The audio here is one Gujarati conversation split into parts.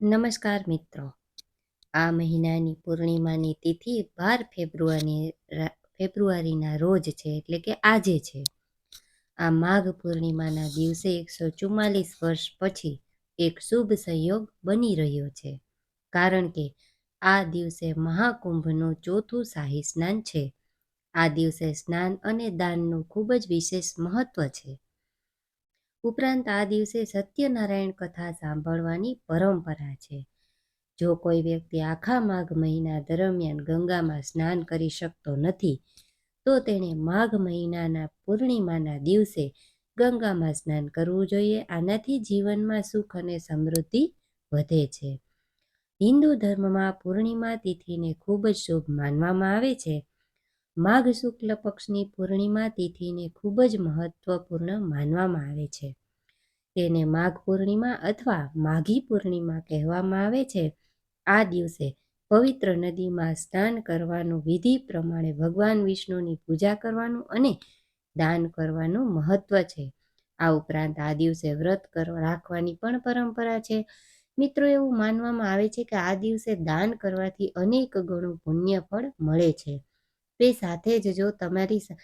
નમસ્કાર મિત્રો. આ મહિનાની પૂર્ણિમાની તિથિ 12 ફેબ્રુઆરીના રોજ છે, એટલે કે આજે છે. આ માઘ પૂર્ણિમાના દિવસે 144 વર્ષ પછી એક શુભ સંયોગ બની રહ્યો છે, કારણ કે આ દિવસે મહાકુંભનું ચોથું શાહી સ્નાન છે. આ દિવસે સ્નાન અને દાનનું ખૂબ જ વિશેષ મહત્વ છે. ઉપરાંત આ દિવસે સત્યનારાયણ કથા સાંભળવાની પરંપરા છે. જો કોઈ વ્યક્તિ આખા માઘ મહિના દરમિયાન ગંગામાં સ્નાન કરી શકતો નથી, તો તેણે માઘ મહિનાના પૂર્ણિમાના દિવસે ગંગામાં સ્નાન કરવું જોઈએ. આનાથી જીવનમાં સુખ અને સમૃદ્ધિ વધે છે. હિન્દુ ધર્મમાં પૂર્ણિમા તિથિને ખૂબ જ શુભ માનવામાં આવે છે. માઘ શુક્લ પક્ષની પૂર્ણિમા તિથિને ખૂબ જ મહત્વપૂર્ણ માનવામાં આવે છે. તેને માઘ પૂર્ણિમા અથવા માઘી પૂર્ણિમા કહેવામાં આવે છે. આ દિવસે પવિત્ર નદીમાં સ્નાન કરવાનું, વિધિ પ્રમાણે ભગવાન વિષ્ણુની પૂજા કરવાનું અને દાન કરવાનું મહત્વ છે. આ ઉપરાંત આ દિવસે વ્રત રાખવાની પણ પરંપરા છે. મિત્રો, એવું માનવામાં આવે છે કે આ દિવસે દાન કરવાથી અનેક ગણું પુણ્ય ફળ મળે છે. તે સાથે જ જો તમારી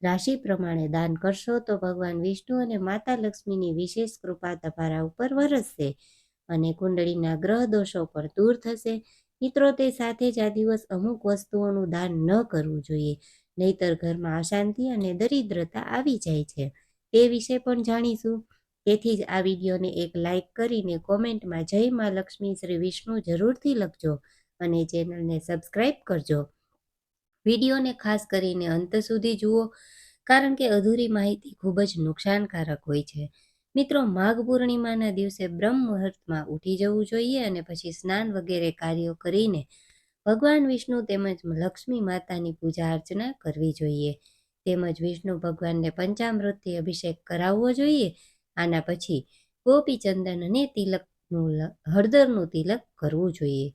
રાશિ પ્રમાણે દાન કરશો તો ભગવાન વિષ્ણુ અને માતા લક્ષ્મીની વિશેષ કૃપા તમારા ઉપર વરસશે અને કુંડળીના ગ્રહ દોષો પણ દૂર થશે. મિત્રો, તે સાથે જ આ દિવસ અમુક વસ્તુઓનું દાન ન કરવું જોઈએ, નહીતર ઘરમાં અશાંતિ અને દરિદ્રતા આવી જાય છે. તે વિશે પણ જાણીશું. તેથી જ આ વિડીયોને એક લાઈક કરીને કોમેન્ટમાં જય મા લક્ષ્મી શ્રી વિષ્ણુ જરૂરથી લખજો અને ચેનલને સબસ્ક્રાઈબ કરજો. વિડીયોને ખાસ કરીને અંત સુધી જુઓ, કારણ કે અધૂરી માહિતી ખૂબ જ નુકસાનકારક હોય છે. મિત્રો, માઘ પૂર્ણિમાના દિવસે બ્રહ્મ મુહૂર્તમાં ઉઠી જવું જોઈએ અને પછી સ્નાન વગેરે કાર્યો કરીને ભગવાન વિષ્ણુ તેમજ લક્ષ્મી માતાની પૂજા અર્ચના કરવી જોઈએ. તેમજ વિષ્ણુ ભગવાનને પંચામૃતથી અભિષેક કરાવવો જોઈએ. આના પછી ગોપીચંદન અને હળદરનું તિલક કરવું જોઈએ.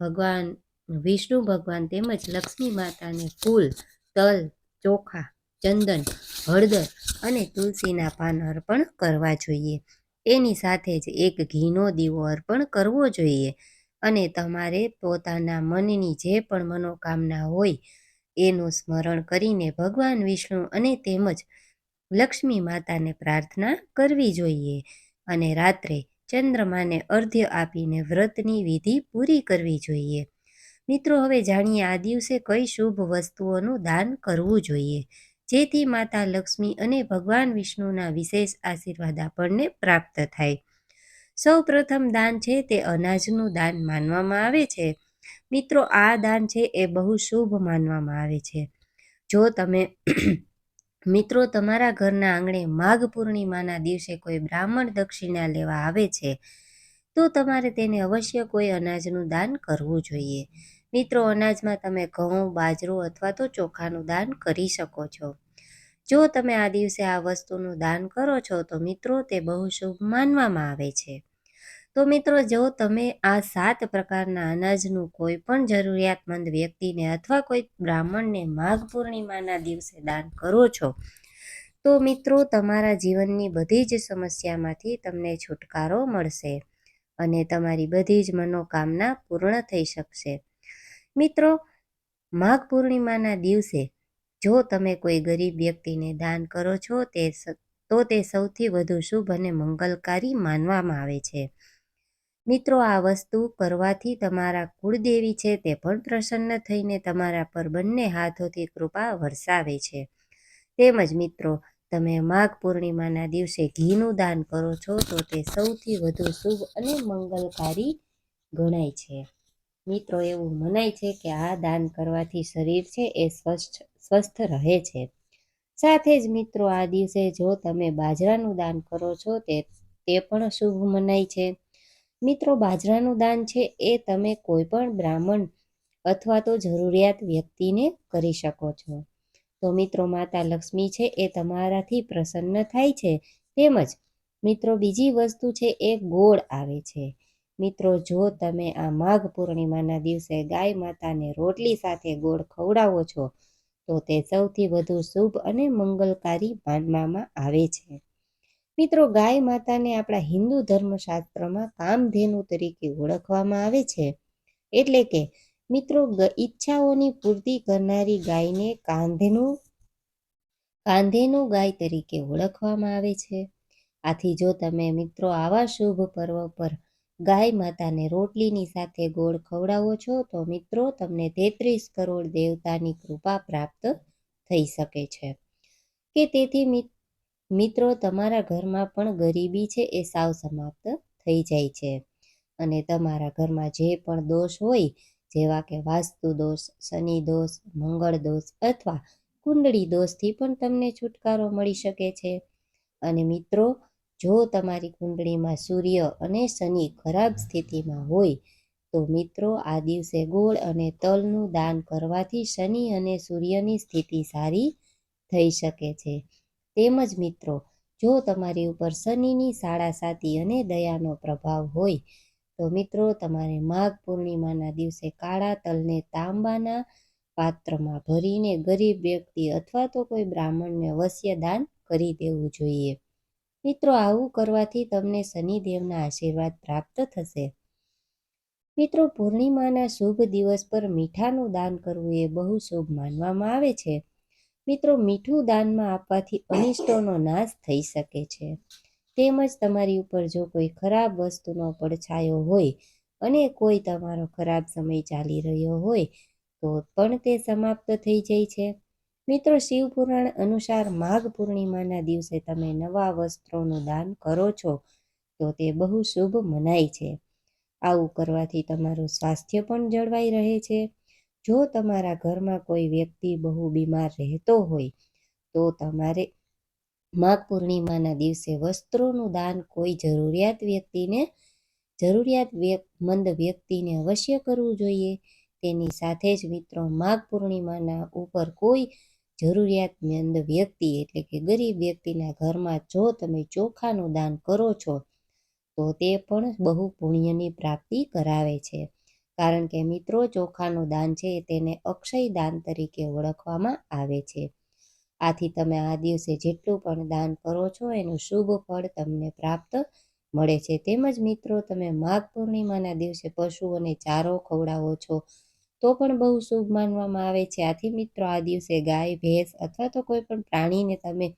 ભગવાન વિષ્ણુ ભગવાન તેમજ લક્ષ્મી માતાને ફૂલ, તલ, ચોખા, ચંદન, હળદર અને તુલસીના પાન અર્પણ કરવા જોઈએ. એની સાથે જ એક ઘીનો દીવો અર્પણ કરવો જોઈએ અને તમારે પોતાના મનની જે પણ મનોકામના હોય એનું સ્મરણ કરીને ભગવાન વિષ્ણુ અને તેમજ લક્ષ્મી માતાને પ્રાર્થના કરવી જોઈએ અને રાત્રે ચંદ્રમાને અર્ઘ્ય આપીને વ્રતની વિધિ પૂરી કરવી જોઈએ. મિત્રો, હવે જાણીએ આ દિવસે કઈ શુભ વસ્તુઓનું દાન કરવું જોઈએ, જેથી માતા લક્ષ્મી અને ભગવાન વિષ્ણુના વિશેષ આશીર્વાદ આપણને પ્રાપ્ત થાય. સૌ પ્રથમ દાન છે તે અનાજનું દાન માનવામાં આવે છે. મિત્રો, આ દાન છે એ બહુ શુભ માનવામાં આવે છે. જો તમે મિત્રો તમારા ઘરના આંગણે માઘ પૂર્ણિમાના દિવસે કોઈ બ્રાહ્મણ દક્ષિણા લેવા આવે છે, તો તમારે તેને અવશ્ય કોઈ અનાજનું દાન કરવું જોઈએ. મિત્રો, અનાજમાં તમે ઘઉં, બાજરો અથવા તો ચોખાનું દાન કરી શકો છો. જો તમે આ દિવસે આ વસ્તુનું દાન કરો છો તો મિત્રો તે બહુ શુભ માનવામાં આવે છે. તો મિત્રો, જો તમે આ 7 પ્રકારના અનાજનું કોઈ પણ જરૂરિયાતમંદ વ્યક્તિને અથવા કોઈ બ્રાહ્મણને માઘ પૂર્ણિમાના દિવસે દાન કરો છો, તો મિત્રો તમારા જીવનની બધી જ સમસ્યામાંથી તમને છુટકારો મળશે અને તમારી બધી જ મનોકામના પૂર્ણ થઈ શકશે. મિત્રો, માઘ પૂર્ણિમાના દિવસે જો તમે કોઈ ગરીબ વ્યક્તિને દાન કરો છો તો તે સૌથી વધુ શુભ અને મંગલકારી માનવામાં આવે છે. મિત્રો, આ વસ્તુ કરવાથી તમારા કુળદેવી છે તે પણ પ્રસન્ન થઈને તમારા પર બંને હાથોથી કૃપા વરસાવે છે. તેમજ મિત્રો, તમે માઘ પૂર્ણિમાના દિવસે ઘીનું દાન કરો છો તો તે સૌથી વધુ શુભ અને મંગલકારી ગણાય છે. મિત્રો, એવું મનાય છે કે આ દાન કરવાથી શરીર છે એ સ્વસ્થ રહે છે. સાથે જ મિત્રો, આ દિવસે જો તમે બાજરાનું દાન કરો છો તે પણ શુભ મનાય છે. મિત્રો, બાજરાનું દાન છે એ તમે કોઈ પણ બ્રાહ્મણ અથવા તો જરૂરિયાત વ્યક્તિને કરી શકો છો. તો મિત્રો, માતા લક્ષ્મી છે એ તમારાથી પ્રસન્ન થાય છે. તેમજ મિત્રો, બીજી વસ્તુ છે એ ગોળ આવે છે. મિત્રો, જો તમે આ માઘ પૂર્ણિમાના દિવસે ગાય માતાને રોટલી સાથે ગોળ ખવડાવો છો તો તે સૌથી વધુ શુભ અને મંગલકારી માનવામાં આવે છે. મિત્રો, ગાય માતાને આપણા હિન્દુ ધર્મશાસ્ત્રમાં કામધેનુ તરીકે ઓળખવામાં આવે છે. એટલે કે મિત્રો, ઈચ્છાઓની પૂર્તિ કરનારી ગાયને કાંધેનું ગાય તરીકે ઓળખવામાં આવે છે. આથી જો તમે મિત્રો આવા શુભ પર્વ પર ગાય માતાને રોટલીની સાથે ગોળ ખવડાવો છો તો મિત્રો તમને 33 કરોડ દેવતાની કૃપા પ્રાપ્ત થઈ શકે છે. કે તેથી મિત્રો તમારા ઘરમાં પણ ગરીબી છે એ સાવ સમાપ્ત થઈ જાય છે. અને તમારા ઘરમાં જે પણ દોષ હોય, જેવા કે વાસ્તુ દોષ, શનિ દોષ, મંગળ દોષ અથવા કુંડળી દોષથી પણ તમને છુટકારો મળી શકે છે. અને મિત્રો, જો તમારી કુંડળીમાં સૂર્ય અને શનિ ખરાબ સ્થિતિમાં હોય તો મિત્રો આ દિવસે ગોળ અને તલનું દાન કરવાથી શનિ અને સૂર્યની સ્થિતિ સારી થઈ શકે છે. તેમજ મિત્રો, જો તમારી ઉપર શનિની સાડાસાતી અને દયાનો પ્રભાવ હોય તો મિત્રો તમારે માઘ પૂર્ણિમાના દિવસે કાળા તલને તાંબાના પાત્રમાં ભરીને ગરીબ વ્યક્તિ અથવા તો કોઈ બ્રાહ્મણને અવશ્ય દાન કરી દેવું જોઈએ. મિત્રો, આવું કરવાથી તમને શનિદેવના આશીર્વાદ પ્રાપ્ત થશે. મિત્રો, પૂર્ણિમાના શુભ દિવસ પર મીઠાનું દાન કરવું એ બહુ શુભ માનવામાં આવે છે. મિત્રો, મીઠું દાનમાં આપવાથી અનિષ્ટોનો નાશ થઈ શકે છે. તેમજ તમારી ઉપર જો કોઈ ખરાબ વસ્તુનો પડછાયો હોય અને કોઈ તમારો ખરાબ સમય ચાલી રહ્યો હોય તો પણ તે સમાપ્ત થઈ જાય છે. મિત્રો, શિવપુરાણ અનુસાર માઘ પૂર્ણિમાના દિવસે તમે નવા વસ્ત્રોનું દાન કરો છો તો તે બહુ શુભ મનાય છે. આવું કરવાથી તમારું સ્વાસ્થ્ય પણ જળવાઈ રહે છે. જો તમારા ઘરમાં કોઈ વ્યક્તિ બહુ બીમાર રહેતો હોય તો તમારે માઘ પૂર્ણિમાના દિવસે વસ્ત્રોનું દાન કોઈ જરૂરિયાતમંદ વ્યક્તિને અવશ્ય કરવું જોઈએ. તેની સાથે જ મિત્રો, માઘ પૂર્ણિમાના ઉપર કોઈ જરૂરિયાતમંદ વ્યક્તિ એટલે કે ગરીબ વ્યક્તિના ઘરમાં જો તમે ચોખાનું દાન કરો છો તો તે પણ બહુ પુણ્યની પ્રાપ્તિ કરાવે છે. કારણ કે મિત્રો, ચોખાનું દાન છે તેને અક્ષય દાન તરીકે ઓળખવામાં આવે છે. આથી તમે આ દિવસે જેટલું પણ દાન કરો છો એનું શુભ ફળ તમને પ્રાપ્ત મળે છે. તેમજ મિત્રો, તમે માઘ પૂર્ણિમાના દિવસે પશુઓને ચારો ખવડાવો છો તો પણ બહુ શુભ માનવામાં આવે છે. આથી મિત્રો, આ દિવસે ગાય, ભેંસ અથવા તો કોઈ પણ પ્રાણીને તમે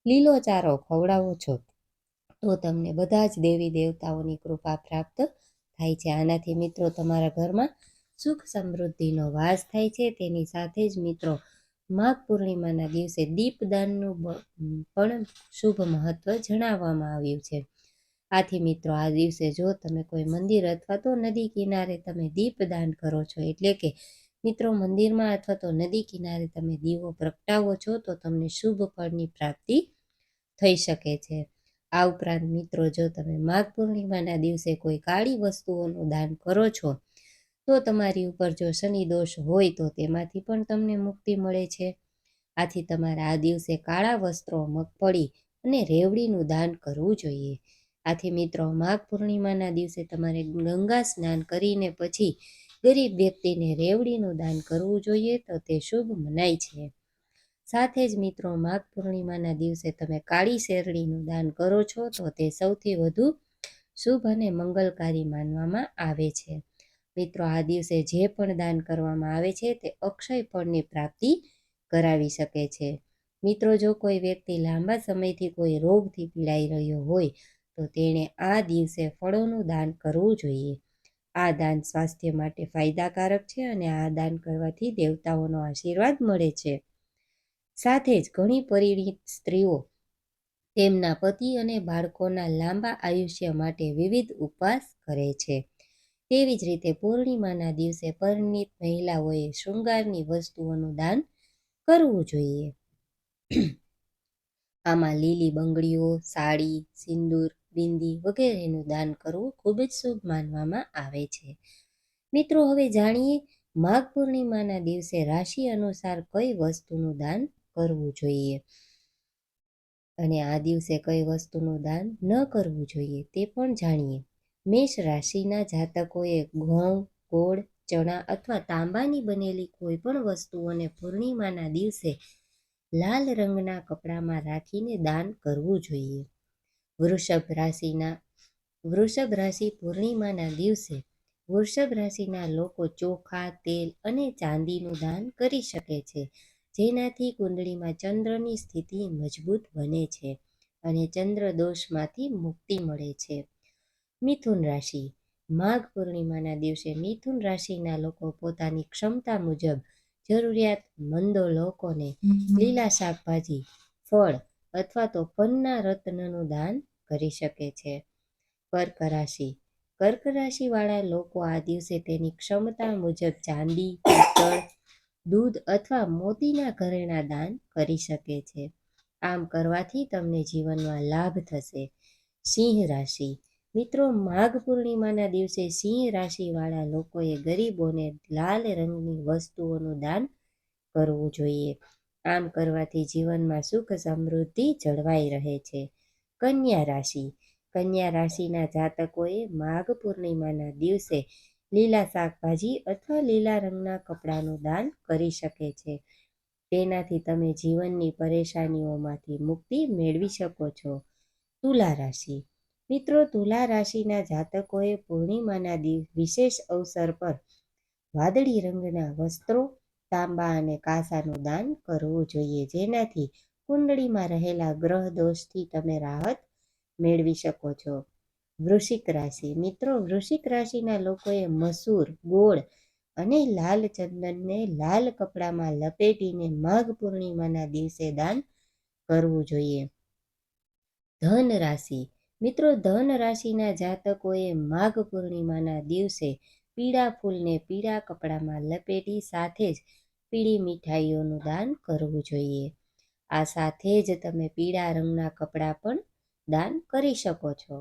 લીલો ચારો ખવડાવો છો તો તમને બધા જ દેવી દેવતાઓની કૃપા પ્રાપ્ત થાય છે. આનાથી મિત્રો તમારા ઘરમાં સુખ સમૃદ્ધિનો વાસ થાય છે. તેની સાથે જ મિત્રો, માઘ પૂર્ણિમાના દિવસે દીપદાનનું પણ શુભ મહત્વ જણાવવામાં આવ્યું છે. આથી મિત્રો, આ દિવસે જો તમે કોઈ મંદિર અથવા તો નદી કિનારે તમે દીપદાન કરો છો એટલે કે મિત્રો મંદિરમાં અથવા તો નદી કિનારે તમે દીવો પ્રગટાવો છો તો તમને શુભ ફળની પ્રાપ્તિ થઈ શકે છે. આ ઉપરાંત મિત્રો, જો તમે માઘ પૂર્ણિમાના દિવસે કોઈ કાળી વસ્તુઓનું દાન કરો છો તો તમારી ઉપર જો શનિ દોષ હોય તો તેમાંથી પણ તમને મુક્તિ મળે છે. આથી તમારે આ દિવસે કાળા વસ્ત્રો, મગફળી અને રેવડીનું દાન કરવું જોઈએ. આથી મિત્રો, માઘ પૂર્ણિમાના દિવસે તમારે ગંગા સ્નાન કરીને પછી ગરીબ વ્યક્તિને રેવડીનું દાન કરવું જોઈએ તો તે શુભ મનાય છે. સાથે જ મિત્રો, માઘ પૂર્ણિમાના દિવસે તમે કાળી શેરડીનું દાન કરો છો તો તે સૌથી વધુ શુભ અને મંગલકારી માનવામાં આવે છે. મિત્રો, આ દિવસે જે પણ દાન કરવામાં આવે છે તે અક્ષય ફળની પ્રાપ્તિ કરાવી શકે છે. મિત્રો, જો કોઈ વ્યક્તિ લાંબા સમયથી કોઈ રોગથી પીડાઈ રહ્યો હોય તો તેણે આ દિવસે ફળોનું દાન કરવું જોઈએ. આ દાન સ્વાસ્થ્ય માટે ફાયદાકારક છે અને આ દાન કરવાથી દેવતાઓનો આશીર્વાદ મળે છે. સાથે જ ઘણી પરિણીત સ્ત્રીઓ તેમના પતિ અને બાળકોના લાંબા આયુષ્ય માટે વિવિધ ઉપવાસ કરે છે. તેવી જ રીતે પૂર્ણિમાના દિવસે પરિણીત મહિલાઓએ શૃંગારની વસ્તુઓનું દાન કરવું જોઈએ. આમાં લીલી બંગડીઓ, સાડી, સિંદૂર, બિંદી વગેરેનું દાન કરવું ખૂબ જ શુભ માનવામાં આવે છે. મિત્રો, હવે જાણીએ માઘ પૂર્ણિમાના દિવસે રાશિ અનુસાર કઈ વસ્તુનું દાન કરવું જોઈએ અને આ દિવસે કઈ વસ્તુનું દાન ન કરવું જોઈએ તે પણ જાણીએ. મેષ રાશિના જાતકોએ ઘઉં, ગોળ, ચણા અથવા તાંબાની બનેલી કોઈ પણ વસ્તુઓને પૂર્ણિમાના દિવસે લાલ રંગના કપડામાં રાખીને દાન કરવું જોઈએ. વૃષભ રાશિ પૂર્ણિમાના દિવસે વૃષભ રાશિના લોકો ચોખા, તેલ અને ચાંદીનું દાન કરી શકે છે, જેનાથી કુંડળીમાં ચંદ્રની સ્થિતિ મજબૂત બને છે અને ચંદ્ર દોષમાંથી મુક્તિ મળે છે. મિથુન રાશિ માઘ પૂર્ણિમાના દિવસે મિથુન રાશિના લોકો પોતાની ક્ષમતા મુજબ જરૂરિયાતમંદો લોકોને લીલા શાકભાજી, ફળ અથવા તો પન્ના રત્નનું દાન કરી શકે છે. કર્ક રાશિવાળા લોકો આ દિવસે તેની ક્ષમતા મુજબ ચાંદી, પિત્તળ, દૂધ અથવા મોતીના ઘરેણાં દાન કરી શકે છે. આમ કરવાથી તમને જીવનમાં લાભ થશે. સિંહ રાશિ મિત્રો, માઘ પૂર્ણિમાના દિવસે સિંહ રાશિવાળા લોકોએ ગરીબોને લાલ રંગની વસ્તુઓનું દાન કરવું જોઈએ. આમ કરવાથી જીવનમાં સુખ સમૃદ્ધિ જળવાઈ રહે છે. કન્યા રાશિના જાતકોએ માઘ પૂર્ણિમાના દિવસે લીલા શાકભાજી અથવા લીલા રંગના કપડાનું દાન કરી શકે છે. તેનાથી તમે જીવનની પરેશાનીઓમાંથી મુક્તિ મેળવી શકો છો. તુલા રાશિ મિત્રો, તુલા રાશિના જાતકોએ પૂર્ણિમાના વિશેષ અવસર પર વાદળી રંગના વસ્ત્રો, તાંબા અને કાંસાનું દાન કરવું જોઈએ, જેનાથી કુંડળીમાં રહેલા ગ્રહ દોષથી તમે રાહત મેળવી શકો છો. વૃશ્ચિક રાશિ મિત્રો, વૃશ્ચિક રાશિના લોકોએ મસૂર, ગોળ અને લાલ ચંદનને લાલ કપડામાં લપેટીને માઘ પૂર્ણિમાના દિવસે દાન કરવું જોઈએ. ધન રાશિ મિત્રો, ધન રાશિના જાતકોએ માઘ પૂર્ણિમાના દિવસે પીળા ફૂલને પીળા કપડામાં લપેટી સાથે જ પીળી મીઠાઈઓનું દાન કરવું જોઈએ. આ સાથે જ તમે પીળા રંગના કપડાં પણ દાન કરી શકો છો.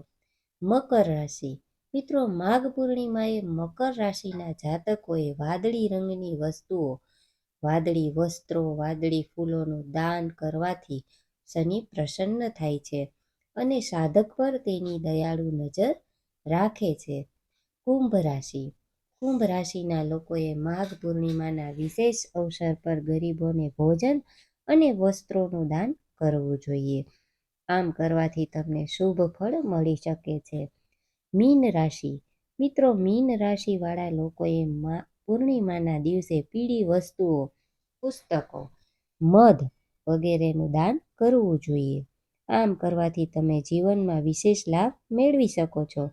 મકર રાશિ મિત્રો, માઘ પૂર્ણિમાએ મકર રાશિના જાતકોએ વાદળી રંગની વસ્તુઓ, વાદળી વસ્ત્રો, વાદળી ફૂલોનું દાન કરવાથી શનિ પ્રસન્ન થાય છે અને સાધક પર તેની દયાળુ નજર રાખે છે. કુંભ રાશિના લોકોએ માઘ પૂર્ણિમાના વિશેષ અવસર પર ગરીબોને ભોજન અને વસ્ત્રોનું દાન કરવું જોઈએ. આમ કરવાથી તમને શુભ ફળ મળી શકે છે. મીન રાશિ મિત્રો, મીન રાશિવાળા લોકોએ પૂર્ણિમાના દિવસે પીળી વસ્તુઓ, પુસ્તકો, મધ વગેરેનું દાન કરવું જોઈએ. આમ કરવાથી તમે જીવનમાં વિશેષ લાભ મેળવી શકો છો.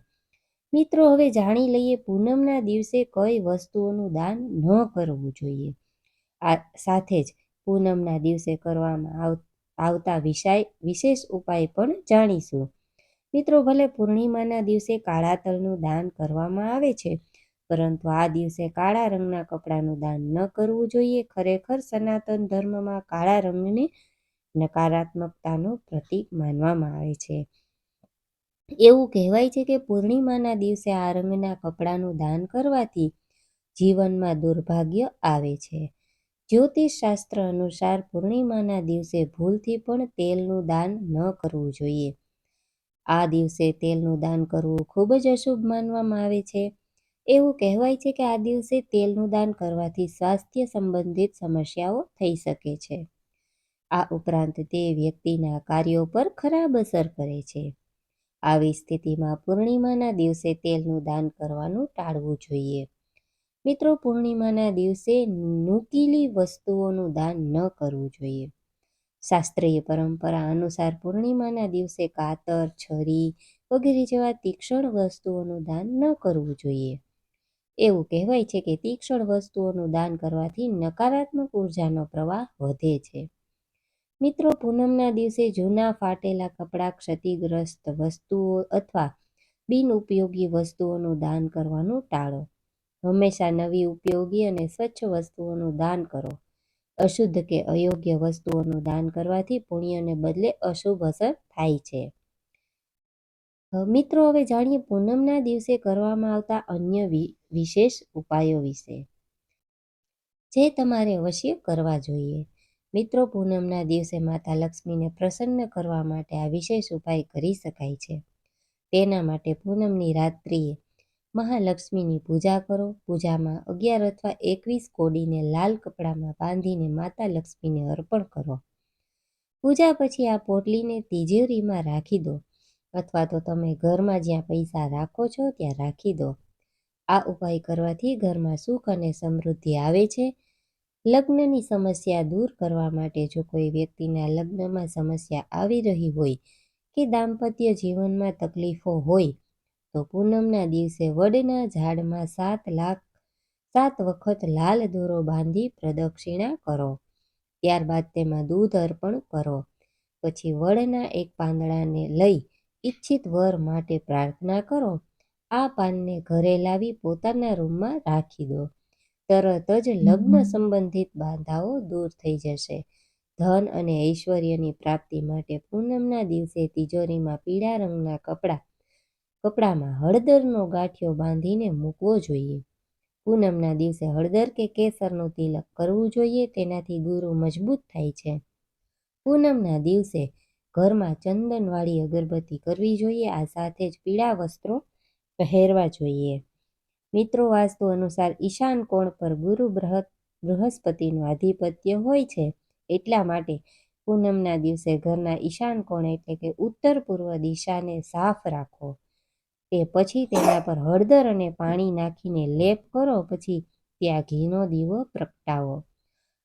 મિત્રો, હવે જાણી લઈએ પૂનમના દિવસે કઈ વસ્તુઓનું દાન ન કરવું જોઈએ. આ સાથે જ પૂનમના દિવસે કરવામાં આવતા વિશેષ ઉપાય પણ જાણીશું. મિત્રો, ભલે પૂર્ણિમાના દિવસે કાળા તલનું દાન કરવામાં આવે છે, પરંતુ આ દિવસે કાળા રંગના કપડાનું દાન ન કરવું જોઈએ. ખરેખર સનાતન ધર્મમાં કાળા રંગને નકારાત્મકતાનું પ્રતીક માનવામાં આવે છે. એવું કહેવાય છે કે પૂર્ણિમાના દિવસે આ રંગના કપડાનું દાન કરવાથી જીવનમાં દુર્ભાગ્ય આવે છે. જ્યોતિષ શાસ્ત્ર અનુસાર પૂર્ણિમાના દિવસે ભૂલથી પણ તેલનું દાન ન કરવું જોઈએ. આ દિવસે તેલનું દાન કરવું ખૂબ જ અશુભ માનવામાં આવે છે. એવું કહેવાય છે કે આ દિવસે તેલનું દાન કરવાથી સ્વાસ્થ્ય સંબંધિત સમસ્યાઓ થઈ શકે છે. આ ઉપરાંત તે વ્યક્તિના કાર્યો પર ખરાબ અસર કરે છે. આવી સ્થિતિમાં પૂર્ણિમાના દિવસે તેલનું દાન કરવાનું ટાળવું જોઈએ. મિત્રો, પૂર્ણિમાના દિવસે નૂકીલી વસ્તુઓનું દાન ન કરવું જોઈએ. શાસ્ત્રીય પરંપરા અનુસાર પૂર્ણિમાના દિવસે કાતર, છરી વગેરે જેવા તીક્ષ્ણ વસ્તુઓનું દાન ન કરવું જોઈએ. એવું કહેવાય છે કે તીક્ષ્ણ વસ્તુઓનું દાન કરવાથી નકારાત્મક ઉર્જાનો પ્રવાહ વધે છે. મિત્રો, પૂનમના દિવસે જૂના ફાટેલા કપડાં, ક્ષતિગ્રસ્ત વસ્તુઓ અથવા બિનઉપયોગી વસ્તુઓનું દાન કરવાનું ટાળો. હંમેશા નવી, ઉપયોગી અને સ્વચ્છ વસ્તુઓનું દાન કરો. અશુદ્ધ કે અયોગ્ય વસ્તુઓનું દાન કરવાથી પુણ્યને બદલે અશુભ અસર થાય છે. મિત્રો, હવે જાણીએ પૂનમના દિવસે કરવામાં આવતા અન્ય વિશેષ ઉપાયો વિશે, જે તમારે અવશ્ય કરવા જોઈએ. મિત્રો, પૂનમના દિવસે માતા લક્ષ્મીને પ્રસન્ન કરવા માટે આ વિશેષ ઉપાય કરી શકાય છે. તેના માટે પૂનમની રાત્રિએ મહાલક્ષ્મીની પૂજા કરો. પૂજામાં 11 અથવા 21 કોડીને લાલ કપડામાં બાંધીને માતા લક્ષ્મીને અર્પણ કરો. પૂજા પછી આ પોટલીને તિજોરીમાં રાખી દો. અથવા તો તમે ઘરમાં જ્યાં પૈસા રાખો છો ત્યાં રાખી દો. આ ઉપાય કરવાથી ઘરમાં સુખ અને સમૃદ્ધિ આવે છે. લગ્નની સમસ્યા દૂર કરવા માટે જો કોઈ વ્યક્તિના લગ્નમાં સમસ્યા આવી રહી હોય કે દાંપત્ય જીવનમાં તકલીફો હોય તો પૂનમના દિવસે વડના ઝાડમાં 7 વખત લાલ દોરો બાંધી પ્રદક્ષિણા કરો. ત્યારબાદ તેમાં દૂધ અર્પણ કરો. પછી વડના એક પાંદડાને લઈ ઈચ્છિત વર માટે પ્રાર્થના કરો. આ પાનને ઘરે લાવી પોતાના રૂમમાં રાખી દો. તરત જ લગ્ન સંબંધિત બાધાઓ દૂર થઈ જશે. ધન અને ઐશ્વર્યની પ્રાપ્તિ માટે પૂનમના દિવસે તિજોરીમાં પીળા રંગના કપડામાં હળદરનો ગાંઠિયો બાંધીને મૂકવો જોઈએ. પૂનમના દિવસે હળદર કે કેસરનું તિલક કરવું જોઈએ. તેનાથી ગુરુ મજબૂત થાય છે. પૂનમના દિવસે ઘરમાં ચંદનવાળી અગરબત્તી કરવી જોઈએ. આ સાથે જ પીળા વસ્ત્રો પહેરવા જોઈએ. મિત્રો, વાસ્તુ અનુસાર ઈશાન કોણ પર ગુરુ બૃહસ્પતિનું આધિપત્ય હોય છે. એટલા માટે પૂનમના દિવસે ઘરના ઈશાન કોણ એટલે કે ઉત્તર પૂર્વ દિશાને સાફ રાખો. તે પછી તેના પર હળદર અને પાણી નાખીને લેપ કરો. પછી ત્યાં ઘીનો દીવો પ્રગટાવો.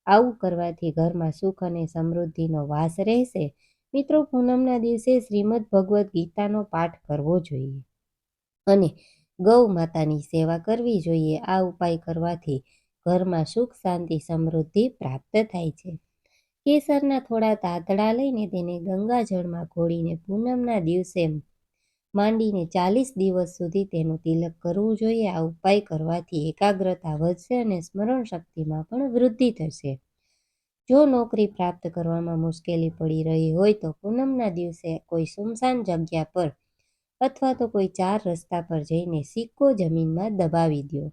આવું કરવાથી ઘરમાં સુખ અને સમૃદ્ધિનો વાસ રહેશે. મિત્રો, પૂનમના દિવસે શ્રીમદ ભગવદ્ ગીતાનો પાઠ કરવો જોઈએ અને ગૌ માતાની સેવા કરવી જોઈએ. આ ઉપાય કરવાથી ઘરમાં સુખ, શાંતિ, સમૃદ્ધિ પ્રાપ્ત થાય છે. કેસરના થોડા તાતડા લઈને તેને ગંગાજળમાં ઘોળીને પૂનમના દિવસે માંડીને 40 દિવસ સુધી તેનું તિલક કરવું જોઈએ. આ ઉપાય કરવાથી એકાગ્રતા વધશે અને સ્મરણ શક્તિમાં પણ વૃદ્ધિ થશે. જો નોકરી પ્રાપ્ત કરવામાં મુશ્કેલી પડી રહી હોય તો પૂનમના દિવસે કોઈ સુમસાન જગ્યા પર અથવા તો કોઈ 4 રસ્તા પર જઈને સિક્કો જમીનમાં દબાવી દો.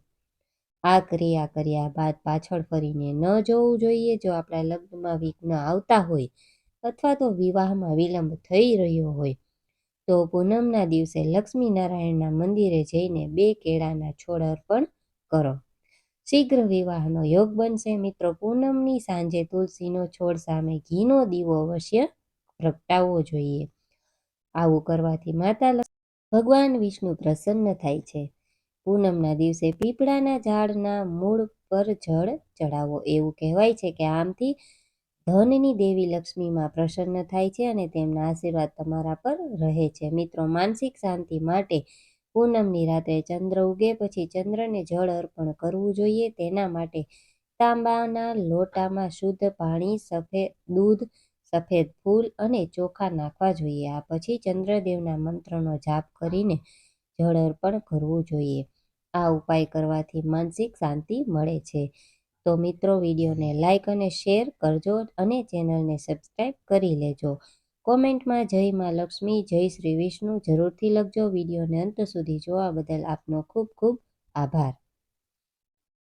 આ ક્રિયા કર્યા બાદ પાછળ ફરીને ન જોવું જોઈએ. જો આપણા લગ્નમાં વિઘ્ન આવતા હોય અથવા તો વિવાહમાં વિલંબ થઈ રહ્યો હોય તો પૂનમના દિવસે લક્ષ્મીનારાયણના મંદિરે જઈને 2 કેળાના છોડ અર્પણ કરો. શીઘ્ર વિવાહનો યોગ બનશે. મિત્રો, પૂનમની સાંજે તુલસીનો છોડ સામે ઘીનો દીવો અવશ્ય પ્રગટાવવો જોઈએ. આવું કરવાથી માતા ભગવાન વિષ્ણુ પ્રસન્ન થાય છે. પૂનમના દિવસે પીપળાના ઝાડના મૂળ પર જળ ચડાવો. એવું કહેવાય છે કે આમથી ધનની દેવી લક્ષ્મીમાં પ્રસન્ન થાય છે અને તેમના આશીર્વાદ તમારા પર રહે છે. મિત્રો, માનસિક શાંતિ માટે પૂનમની રાત્રે ચંદ્ર ઉગે પછી ચંદ્રને જળ અર્પણ કરવું જોઈએ. તેના માટે તાંબાના લોટામાં શુદ્ધ પાણી, સફેદ દૂધ, સફેદ ફૂલ અને ચોખા નાખવા જોઈએ. આ પછી ચંદ્રદેવના મંત્રનો જાપ કરીને જળ અર્પણ કરવું જોઈએ. આ ઉપાય કરવાથી માનસિક શાંતિ મળે છે. તો મિત્રો, વિડીયોને લાઇક અને શેર કરજો અને ચેનલને સબસ્ક્રાઈબ કરી લેજો. કોમેન્ટમાં જય માં લક્ષ્મી, જય શ્રી વિષ્ણુ જરૂરથી લખજો. વિડીયોને અંત સુધી જોવા બદલ આપનો ખૂબ ખૂબ આભાર.